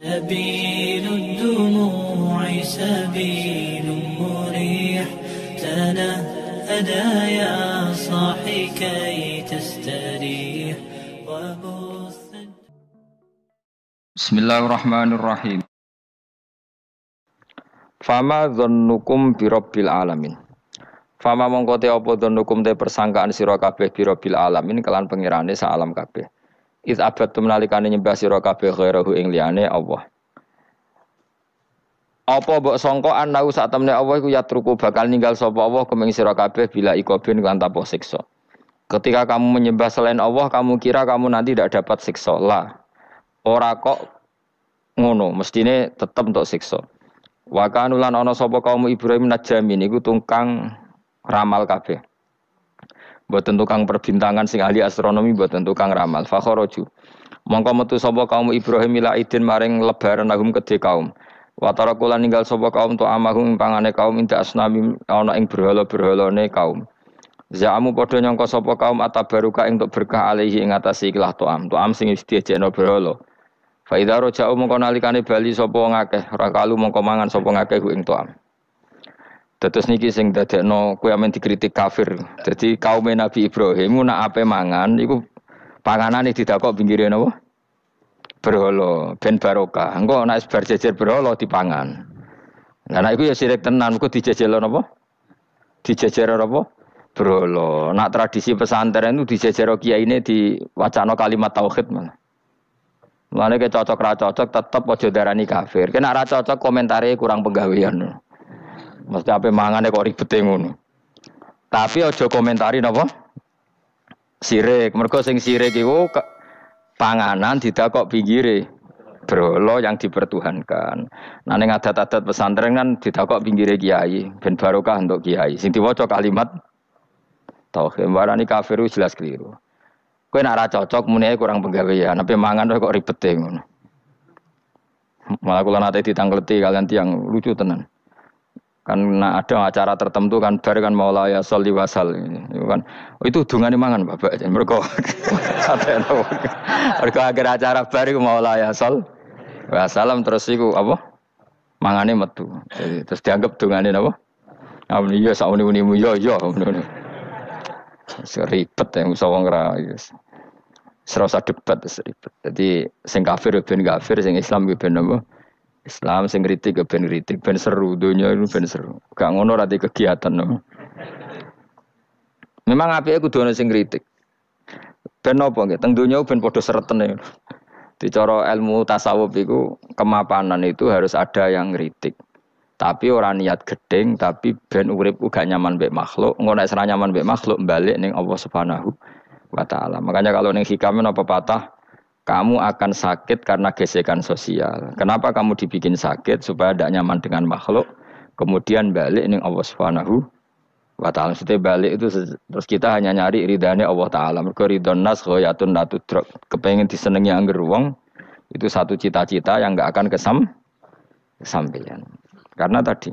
سبيل الدموع سبيل مريح تنهدى يا صاحي كي تستريح Bismillahirrahmanirrahim. Fama dzannukum birabbil alamin. Fama mongko te apa dzannukum te persangkaan sira kabeh birabbil alamin kelan pengirane sak alam kabeh. Iz abadtum nalikane nyembah sira kabeh ghairahu ing liyane Allah. Apa mbok sangka anau sak temne Allah iku yatruku bakal ninggal sapa Allah kumeng sira kabeh bila ikobin kan tanpa siksa. Ketika kamu menyembah selain Allah, kamu kira kamu nanti tidak dapat siksa. Lah. Ora kok ngono, mestine tetep untuk siksa. Wa kanulan ana sapa kaum Ibrahim najamin iku tukang ramal kabeh. Mboten tukang perbintangan sing ahli astronomi, mboten tukang ramal. Fa kharaju. Mongko metu sapa kaum Ibrahim ila idin maring lebaran agum kedhe kaum. Wa tarakulan ninggal sapa kaum tu amahum pangane kaum inda asnami ana ing berhala-berhalane kaum. Za'amu padha nyangka sapa kaum atabaruka ing untuk berkah alaihi ing atase ikhlas to'am sing wis diejekno berhala. Fa idza raja'u mongko nalikane bali sapa wong akeh rakalu mongko mangan sapa ngakeh ku ing to'am. Dados niki sing dadekno kowe amen dikritik kafir. Dadi kaum Nabi Ibrahim nak ape mangan iku panganane didakok pinggire napa? Berhala ben barokah. Engko nek bar jejer berhala dipangan. Lah nek iku ya sirik tenan, engko dijejelo napa? Dijejer apa? Berhala. Nak tradisi pesantren itu dijejero kiyaine diwacana kalimat tauhid mana. Mulane ke cocok ra cocok tetep aja darani kafir. Kena ra cocok komentare kurang penggawean. Mesti ape mangane kok ribete ngono. Tapi aja komentari napa? Sirik. Mergo sing sirik iku panganan didakok pinggire berhala yang dipertuhankan. Nah ning adat-adat pesantren kan didakok pinggire kiai, ben barokah untuk kiai. Sing diwaca kalimat tauhid warani kafir jelas keliru. Kowe nek ora cocok muni kurang penggawean, ape mangan kok ribete ngono. Malah kula nate ditangleti kalian tiang lucu tenan. Kan ada acara tertentu kan bar kan maulaya sholli wasal itu kan itu dungane mangan Bapak mergo mergo agar acara bar iku maulaya shol wasalam terus iku apa mangane metu jadi terus dianggap dungane napa iya sak uni-unimu yo ngono ribet ya musa wong ra serasa debat ribet jadi sing kafir ben kafir sing Islam ben apa Islam sing kritik ben kritik ben seru donya itu ben seru. Gak ngono ra kegiatan no. Memang apike kudu ana sing kritik. Ben apa nggih teng donya ben padha sretene. Dicara ilmu tasawuf iku kemapanan itu harus ada yang kritik. Tapi ora niat gedeng tapi ben urip gak nyaman mbek makhluk. Engko nek ora nyaman mbek makhluk balik ning Allah Subhanahu wa taala. Makanya kalau ning hikam apa patah kamu akan sakit karena gesekan sosial. Kenapa kamu dibikin sakit? Supaya tidak nyaman dengan makhluk. Kemudian balik ini Allah Subhanahu wa ta'ala. Setelah balik itu terus kita hanya nyari ridhanya Allah Ta'ala. Mereka ridhon nas khoyatun natudrok. Kepengen disenengi angger wong. Itu satu cita-cita yang tidak akan kesampaian. Karena tadi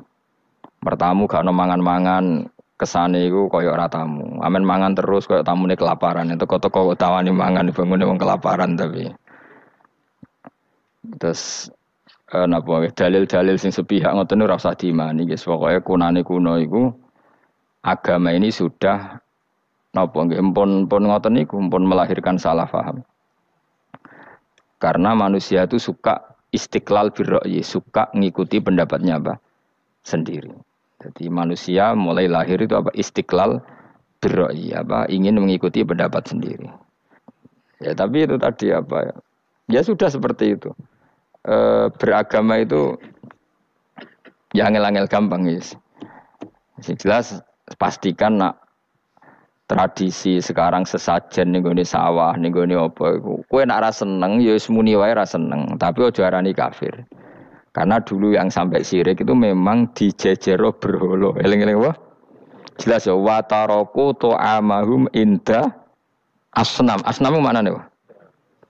bertamu gak ada mangan-mangan. Kesane iku koyo ora tamu. Amen mangan terus koyo tamune kelaparan. Teko-teko tawani mangan bangune wong kelaparan tapi. Terus napa dalil-dalil sing sepihak ngoten ora usah diimani guys. Pokoke kunane kuno iku agama ini sudah napa nggih pun ngoten niku pun melahirkan salah paham. Karena manusia itu suka istiqlal birra'yi, suka ngikuti pendapatnya apa? Sendiri. Jadi manusia mulai lahir itu apa istiqlal birra'yi apa ingin mengikuti pendapat sendiri. Ya tapi itu tadi apa ya? Ya sudah seperti itu. Beragama itu ya angel-angel gampang guys. Jelas pastikan nak tradisi sekarang sesajen ning gone sawah ning gone apa iku. Kowe nek ora seneng ya wis muni wae ora seneng, tapi aja arani kafir. Karena dulu yang sampai syirik itu memang dijejero berhala. Eling-eling apa? Jelas ya wa taraku tu'amahum inda asnam. Asnam itu maknane apa?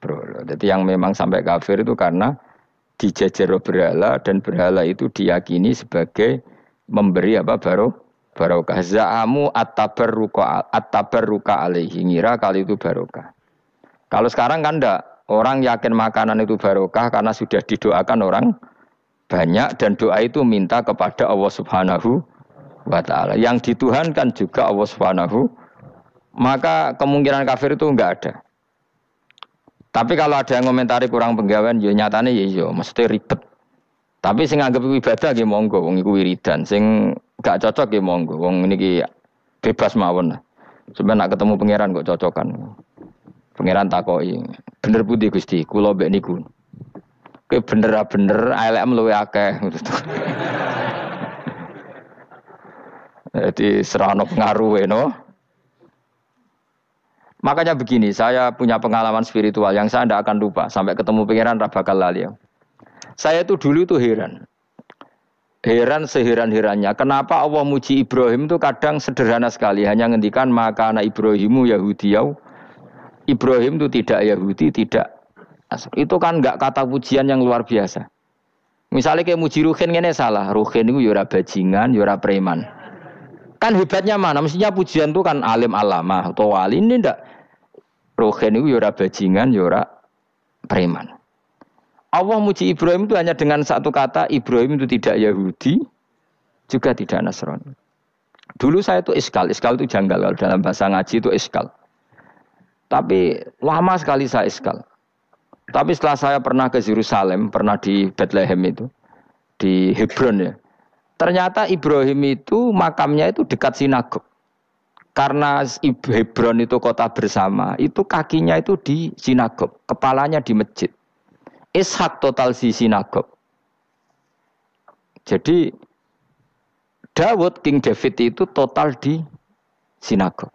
Berhala. Jadi yang memang sampai kafir itu karena dijejero berhala dan berhala itu diyakini sebagai memberi apa barokah. Za'amu at-tabarruka alaihi ngira kali itu barokah. Kalau sekarang kan enggak Orang yakin makanan itu barokah karena sudah didoakan orang banyak dan doa itu minta kepada Allah Subhanahu wa taala. Yang dituhankan juga Allah Subhanahu, maka kemungkinan kafir itu enggak ada. Tapi kalau ada yang komentari kurang penggawean ya nyatane ya iya, mesti ribet. Tapi sing anggap ibadah nggih monggo, wong iku wiridan. Sing gak cocok nggih monggo, wong niki bebas mawon. Sampeyan nak ketemu pangeran kok cocokan. Pangeran takoki, bener pundi Gusti? Kula mbek niku. Kowe bener elekmu luwe akeh. Jadi serana pengaruh no. Makanya begini, saya punya pengalaman spiritual yang saya tidak akan lupa sampai ketemu pangeran ra bakal lali. Saya itu dulu itu heran seheran-herannya. Kenapa Allah muji Ibrahim itu kadang sederhana sekali, hanya ngendikan maka anak Ibrahimu Yahudiyau. Ibrahim itu tidak Yahudi, tidak. Itu kan enggak kata pujian yang luar biasa. Misalnya kayak muji Ruhin ini salah. Ruhin itu yura bajingan, yura preman. Kan hebatnya mana? Mestinya pujian itu kan alim alamah atau wali. Ini enggak. Ruhin itu yura bajingan, yura preman. Allah muji Ibrahim itu hanya dengan satu kata. Ibrahim itu tidak Yahudi, juga tidak Nasrani. Dulu saya itu iskal itu janggal. Dalam bahasa ngaji itu iskal. Tapi lama sekali saya iskal. Tapi setelah saya pernah ke Yerusalem, pernah di Bethlehem itu, di Hebron ya. Ternyata Ibrahim itu makamnya itu dekat sinagog. Karena Hebron itu kota bersama, itu kakinya itu di sinagog, kepalanya di masjid. Ishak total di sinagog. Jadi King David itu total di sinagog.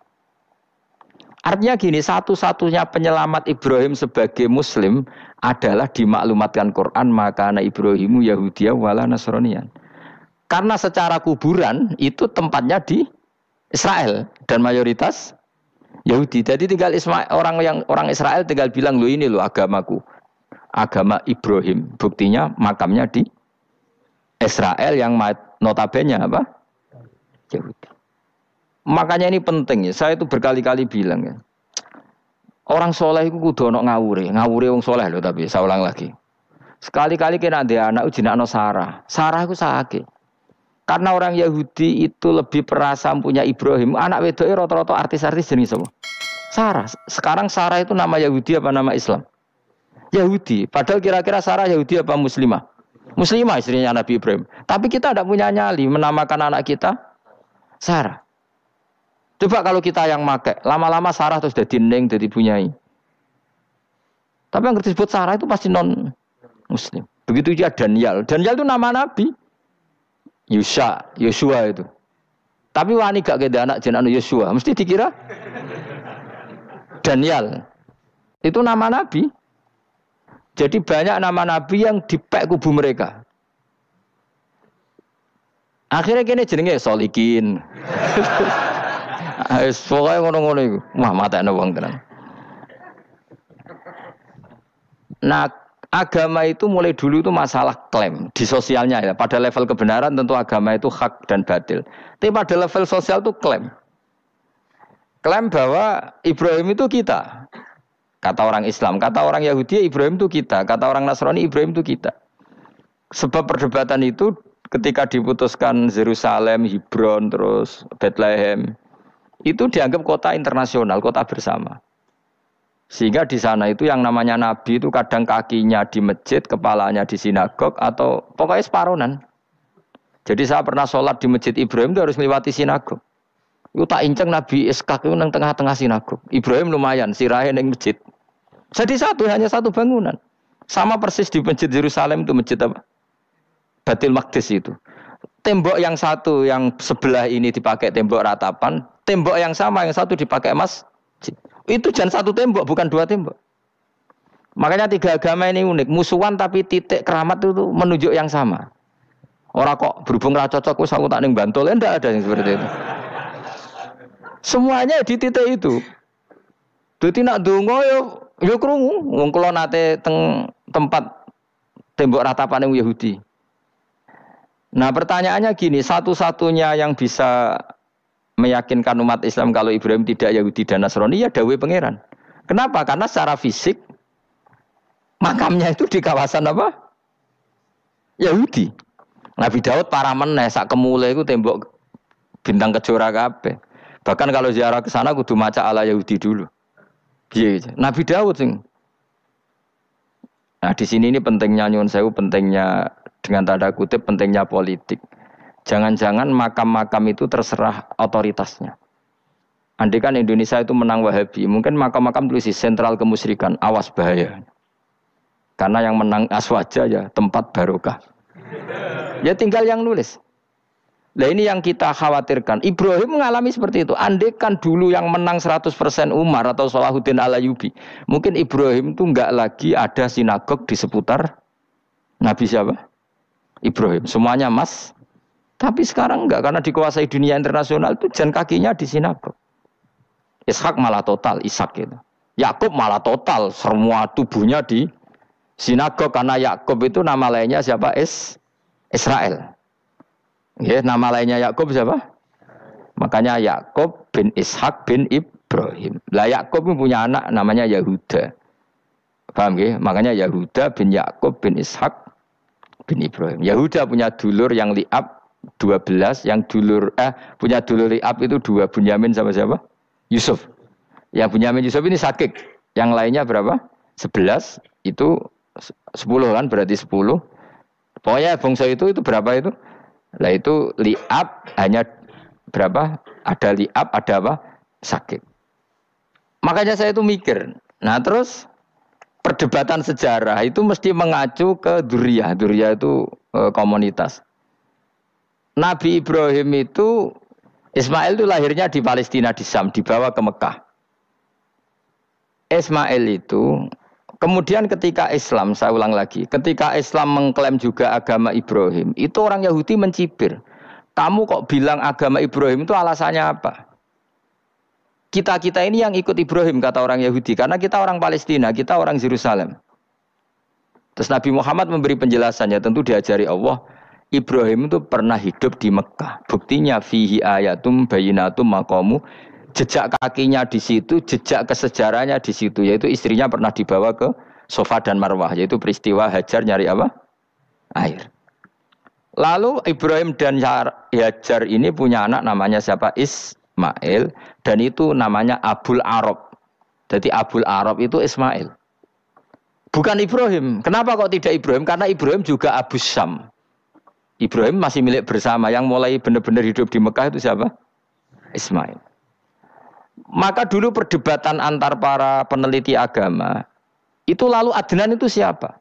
Artinya gini, satu-satunya penyelamat Ibrahim sebagai Muslim adalah dimaklumatkan Quran maka anak Ibrahimu Yahudiyah wala Nasraniyan. Karena secara kuburan itu tempatnya di Israel dan mayoritas Yahudi. Jadi tinggal orang Israel tinggal bilang lo ini lo agamaku, agama Ibrahim. Buktinya makamnya di Israel yang notabene apa? Yahudi. Makanya ini penting ya. Saya itu berkali-kali bilang ya. Orang soleh itu kudu ono ngawure wong soleh loh, tapi saya ulang lagi. Sekali-kali kena dia anak jinakno Sarah. Sarah itu sakit. Karena orang Yahudi itu lebih perasa punya Ibrahim. Anak wedoke rata-rata artis-artis jenis apa? Sarah. Sekarang Sarah itu nama Yahudi apa nama Islam? Yahudi. Padahal kira-kira Sarah Yahudi apa Muslimah? Muslimah istrinya Nabi Ibrahim. Tapi kita tidak punya nyali menamakan anak kita Sarah. Coba kalau kita yang make, lama-lama Sarah terus jadi neng, jadi punyai. Tapi yang disebut Sarah itu pasti non Muslim. Begitu juga Daniel. Daniel itu nama Nabi. Yosua itu. Tapi wani gak keda anak jenenge Yosua, mesti dikira Daniel. Itu nama Nabi. Jadi banyak nama Nabi yang dipek kubu mereka. Akhirnya kene jenenge Solikin. Pokoknya ngono-ngono itu. Wah, matekno wong tenan. Nah, agama itu mulai dulu itu masalah klaim di sosialnya ya. Pada level kebenaran tentu agama itu hak dan batil. Tapi pada level sosial itu klaim. Klaim bahwa Ibrahim itu kita. Kata orang Islam, kata orang Yahudi Ibrahim itu kita, kata orang Nasrani Ibrahim itu kita. Sebab perdebatan itu ketika diputuskan Yerusalem, Hebron, terus Bethlehem, itu dianggap kota internasional, kota bersama. Sehingga di sana itu yang namanya Nabi itu kadang kakinya di masjid, kepalanya di sinagog, atau pokoknya separonan. Jadi saya pernah sholat di masjid Ibrahim itu harus melewati sinagog. Itu tak inceng Nabi Ishak itu nang tengah-tengah sinagog. Ibrahim lumayan, sirahe nang masjid. Jadi hanya satu bangunan. Sama persis di masjid Yerusalem itu masjid apa? Baitul Maqdis itu. Tembok yang satu yang sebelah ini dipakai tembok ratapan, tembok yang sama yang satu dipakai masjid. Itu jangan satu tembok, bukan dua tembok. Makanya tiga agama ini unik, musuhan tapi titik keramat itu menunjuk yang sama. Orang kok berhubung ra cocok wis aku tak ning Bantul, enggak ada yang seperti itu. Semuanya di titik itu. Dadi nak ndonga yo krungu wong kula nate teng tempat tembok ratapan Yahudi. Nah, pertanyaannya gini, satu-satunya yang bisa meyakinkan umat Islam kalau Ibrahim tidak Yahudi dan Nasrani ya dawuh pangeran. Kenapa? Karena secara fisik Makamnya itu di kawasan apa? Yahudi. Nabi Daud parah meneh sak kemule iku tembok bintang kejora kabeh. Bahkan kalau ziarah ke sana kudu maca ala Yahudi dulu. Piye Nabi Daud sing. Nah, di sini ini pentingnya nyuwun sewu, pentingnya dengan tanda kutip pentingnya politik. Jangan-jangan makam-makam itu terserah otoritasnya. Andai kan Indonesia itu menang Wahabi, mungkin makam-makam tulis sentral kemusyrikan, awas bahaya. Karena yang menang Aswaja ya tempat barokah. Ya tinggal yang nulis. Nah ini yang kita khawatirkan. Ibrahim mengalami seperti itu. Andai kan dulu yang menang 100% Umar atau Salahuddin Al-Ayyubi, mungkin Ibrahim itu enggak lagi ada sinagog di seputar Nabi siapa? Ibrahim. Semuanya mas. Tapi sekarang enggak, karena dikuasai dunia internasional itu jan kakinya di sinagog. Ishak malah total, Ishak itu. Yakub malah total, semua tubuhnya di sinagog, karena Yakub itu nama lainnya siapa? Israel. Ya, nama lainnya Yakub siapa? Makanya Yakub bin Ishak bin Ibrahim. Lah Yakub punya anak namanya Yahuda. Paham ya? Makanya Yahuda bin Yakub bin Ishak bin Ibrahim. Yahuda punya dulur yang li'ab 12, yang punya dulur li'ab itu 2, Bunyamin sama siapa? Yusuf. Yang Bunyamin Yusuf ini sakit. Yang lainnya berapa? 11, itu 10 kan, berarti 10. Pokoknya bangsa itu berapa itu? Lah itu li'ab hanya berapa? Ada li'ab, ada apa? Sakit. Makanya saya itu mikir. Nah terus perdebatan sejarah itu mesti mengacu ke Duriyah. Duriyah itu komunitas. Nabi Ibrahim itu, Ismail itu lahirnya di Palestina, di Syam, dibawa ke Mekah. Ismail itu kemudian ketika Islam, saya ulang lagi, ketika Islam mengklaim juga agama Ibrahim, itu orang Yahudi mencibir. Kamu kok bilang agama Ibrahim itu alasannya apa? Kita ini yang ikut Ibrahim, kata orang Yahudi, karena kita orang Palestina, kita orang Yerusalem. Terus Nabi Muhammad memberi penjelasannya, tentu diajari Allah, Ibrahim itu pernah hidup di Mekah. Buktinya fihi ayatum bayinatum maqamu. Jejak kakinya di situ, jejak kesejarahnya di situ, yaitu istrinya pernah dibawa ke Safa dan Marwah, yaitu peristiwa Hajar nyari apa? Air. Lalu Ibrahim dan Hajar ini punya anak namanya siapa? Ismail, dan itu namanya Abul Arab. Jadi Abul Arab itu Ismail. Bukan Ibrahim. Kenapa kok tidak Ibrahim? Karena Ibrahim juga Abu Syam. Ibrahim masih milik bersama. Yang mulai benar-benar hidup di Mekah itu siapa? Ismail. Maka dulu perdebatan antar para peneliti agama itu lalu Adnan itu siapa?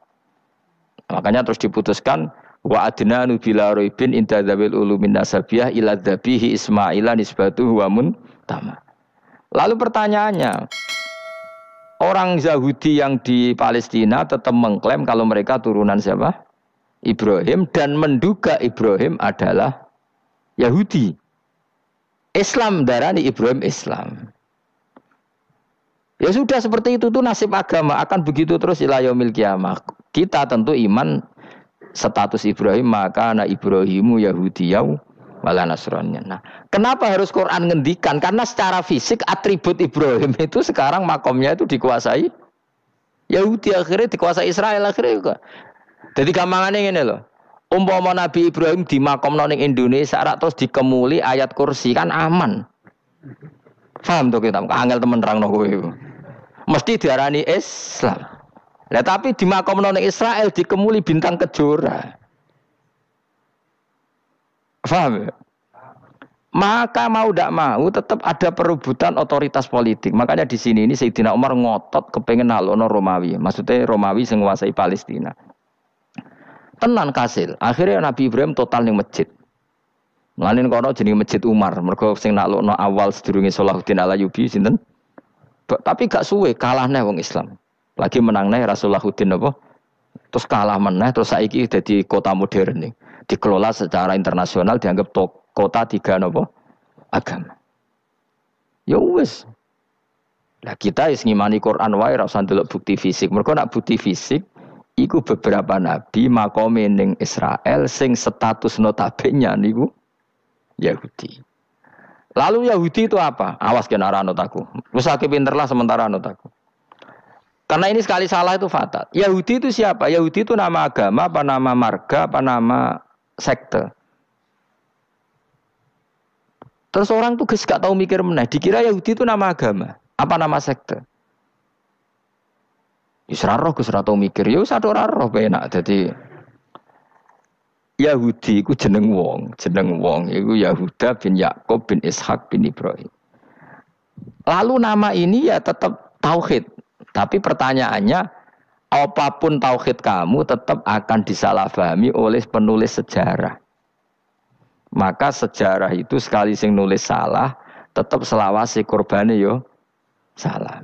Makanya terus diputuskan wa adnanu bila raibin inda dzawil ulumin nasabiyah ila dzabihi Ismaila nisbatuhu wa muntama. Lalu pertanyaannya, orang Yahudi yang di Palestina tetap mengklaim kalau mereka turunan siapa? Ibrahim, dan menduga Ibrahim adalah Yahudi. Islam darani Ibrahim Islam. Ya sudah seperti itu tuh nasib agama, akan begitu terus ila yaumil qiyamah. Kita tentu iman status Ibrahim, maka ana Ibrahimu Yahudiyau wala Nasraniyah. Nah, kenapa harus Quran ngendikan? Karena secara fisik atribut Ibrahim itu sekarang makomnya itu dikuasai Yahudi, akhirnya dikuasai Israel akhirnya juga. Jadi gampangannya ngene loh. Umpama Nabi Ibrahim di makom ning Indonesia terus dikemuli ayat kursi kan aman. Paham tuh kita? Angel temen nerangno kowe iku. Mesti diarani Islam. Lah tapi di makom ning Israel dikemuli bintang kejora. Paham ya? Maka mau tidak mau tetap ada perebutan otoritas politik. Makanya di sini ini Sayyidina Umar ngotot kepengen nalono Romawi. Maksudnya Romawi sing nguasai Palestina. Tenan kasil. Akhirnya Nabi Ibrahim total ning masjid. Mulane kono jenenge Masjid Umar, mergo sing naklukno awal sedurunge Salahuddin Al-Ayyubi sinten? Tapi gak suwe kalah neh wong Islam. Lagi menang neh Rasulullahuddin apa? Terus kalah meneh, terus saiki dadi kota modern nih. Dikelola secara internasional dianggap kota tiga napa? Agama. Ya wis. Lah kita wis ngimani Quran wae ora usah ndelok bukti fisik. Mergo nek bukti fisik iku beberapa nabi makome ning Israel sing status notabene niku Yahudi. Lalu Yahudi itu apa? Awas kena anut aku. Wis akeh pinter lah sementara anut aku. Karena ini sekali salah itu fatal. Yahudi itu siapa? Yahudi itu nama agama, apa nama marga, apa nama sekte. Terus orang tuh gak tahu mikir meneh. Dikira Yahudi itu nama agama, apa nama sekte. Yusra roh Gus ra tau mikir. Ya wis ora roh penak. Dadi Yahudi iku jeneng wong iku Yahuda bin Yakub bin Ishak bin Ibrahim. Lalu nama ini ya tetap tauhid. Tapi pertanyaannya, apapun tauhid kamu tetap akan disalahpahami oleh penulis sejarah. Maka sejarah itu sekali sing nulis salah, tetap selawase korbane yo salah.